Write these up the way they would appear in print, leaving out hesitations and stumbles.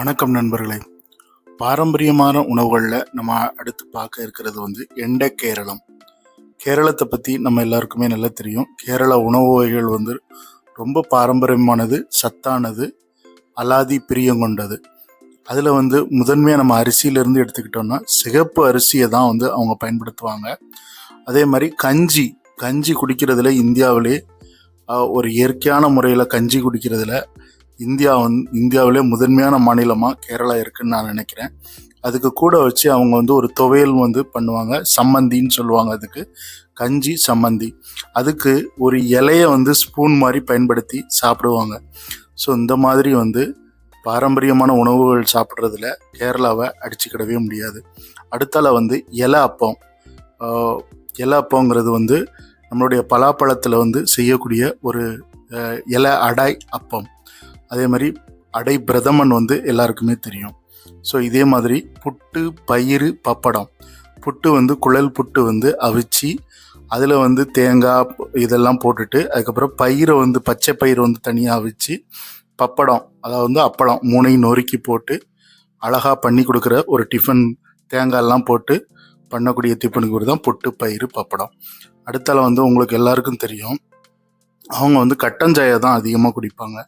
வணக்கம் நண்பர்களே. பாரம்பரியமான உணவுகளில் நம்ம அடுத்து பார்க்க இருக்கிறது எண்ட கேரளம். கேரளத்தை பற்றி நம்ம எல்லாருக்குமே நல்லா தெரியும். கேரள உணவு வகைகள் ரொம்ப பாரம்பரியமானது, சத்தானது, அலாதி பிரியம் கொண்டது. அதில் முதன்மையாக நம்ம அரிசியிலேருந்து எடுத்துக்கிட்டோம்னா சிகப்பு அரிசியை தான் அவங்க பயன்படுத்துவாங்க. அதே மாதிரி கஞ்சி குடிக்கிறதுல இந்தியாவிலே ஒரு இயற்கையான முறையில் கஞ்சி குடிக்கிறதுல இந்தியாவிலே முதன்மையான மாநிலமாக கேரளா இருக்குன்னு நான் நினைக்கிறேன். அதுக்கு கூட வச்சு அவங்க ஒரு துவையல் பண்ணுவாங்க, சம்மந்தின்னு சொல்லுவாங்க. அதுக்கு கஞ்சி சம்மந்தி. அதுக்கு ஒரு இலையை ஸ்பூன் மாதிரி பயன்படுத்தி சாப்பிடுவாங்க. ஸோ இந்த மாதிரி பாரம்பரியமான உணவுகள் சாப்பிட்றதுல கேரளாவை அடிச்சுக்கிடவே முடியாது. அடுத்தால இலை அப்பம். இலை அப்பங்கிறது நம்மளுடைய பலாப்பழத்தில் செய்யக்கூடிய ஒரு இலை அடை அப்பம். அதே மாதிரி அடை பிரதமன் எல்லாருக்குமே தெரியும். ஸோ இதே மாதிரி புட்டு, பயிறு, பப்படம். புட்டு குழல் புட்டு அவிச்சு அதில் தேங்காய் இதெல்லாம் போட்டுட்டு, அதுக்கப்புறம் பயிரை பச்சை பயிரை தனியாக அவிச்சு, பப்படம் அதாவது அப்பளம் மூணையும் நொறுக்கி போட்டு அழகாக பண்ணி கொடுக்குற ஒரு டிஃபன், தேங்காயெல்லாம் போட்டு பண்ணக்கூடிய டிஃபனுக்கு தான் புட்டு, பயிறு, பப்படம். அடுத்தால உங்களுக்கு எல்லாருக்கும் தெரியும், அவங்க கட்டஞ்சாயா தான் அதிகமாக குடிப்பாங்க.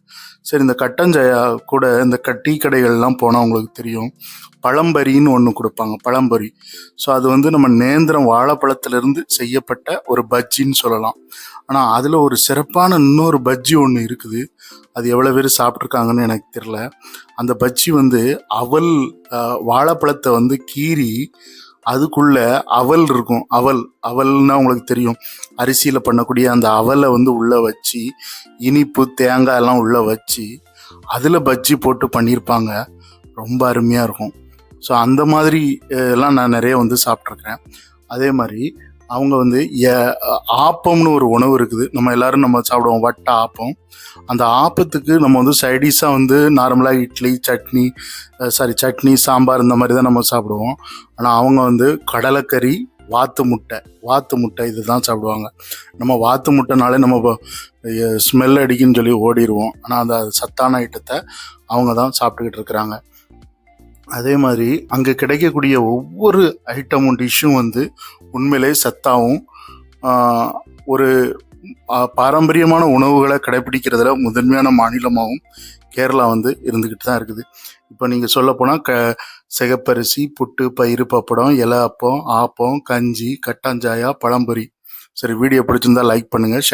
சரி, இந்த கட்டஞ்சாயா கூட இந்த டீ கடைகள்லாம் போனால் அவங்களுக்கு தெரியும், பழம்பரின்னு ஒன்று கொடுப்பாங்க, பழம்பரி. ஸோ அது நம்ம நேந்திரம் வாழைப்பழத்திலிருந்து செய்யப்பட்ட ஒரு பஜ்ஜின்னு சொல்லலாம். ஆனால் அதில் ஒரு சிறப்பான இன்னொரு பஜ்ஜி ஒன்று இருக்குது. அது எவ்வளோ பேர் சாப்பிட்ருக்காங்கன்னு எனக்கு தெரில. அந்த பஜ்ஜி அவல், வாழைப்பழத்தை கீறி அதுக்குள்ள அவல் இருக்கும். அவல்னா உங்களுக்கு தெரியும், அரிசியில் பண்ணக்கூடிய அந்த அவலை உள்ளே வச்சு, இனிப்பு, தேங்காய் எல்லாம் உள்ளே வச்சு அதில் பஜ்ஜி போட்டு பண்ணியிருப்பாங்க. ரொம்ப அருமையாக இருக்கும். ஸோ அந்த மாதிரி எல்லாம் நான் நிறைய சாப்பிட்ருக்கிறேன். அதே மாதிரி அவங்க ஆப்பம்னு ஒரு உணவு இருக்குது. நம்ம எல்லாரும் சாப்பிடுவோம், வட்ட ஆப்பம். அந்த ஆப்பத்துக்கு நம்ம சைடிஷாக நார்மலாக இட்லி, சட்னி, சாம்பார் இந்த மாதிரி தான் நம்ம சாப்பிடுவோம். ஆனால் அவங்க கடலைக்கறி, வாத்து முட்டை இதுதான் சாப்பிடுவாங்க. நம்ம வாத்து முட்டைனாலே நம்ம ஸ்மெல் அடிக்குன்னு சொல்லி ஓடிடுவோம். ஆனால் அந்த சத்தான ஐட்டத்தை அவங்க தான் சாப்பிட்டுக்கிட்டு இருக்கிறாங்க. அதே மாதிரி அங்கே கிடைக்கக்கூடிய ஒவ்வொரு ஐட்டமும், டிஷ்ஷும் உண்மையிலே சத்தாகவும் ஒரு பாரம்பரியமான உணவுகளை கடைப்பிடிக்கிறதுல முதன்மையான மாநிலமாகவும் கேரளா இருந்துக்கிட்டு தான் இருக்குது. இப்போ நீங்கள் சொல்லப்போனால் சிகப்பரிசி, புட்டு, பயிறு, பப்படம், இலை அப்பம், ஆப்பம், கஞ்சி, கட்டாஞ்சாயா, பழம்பொரி. சரி, வீடியோ பிடிச்சிருந்தா லைக் பண்ணுங்கள், ஷேர்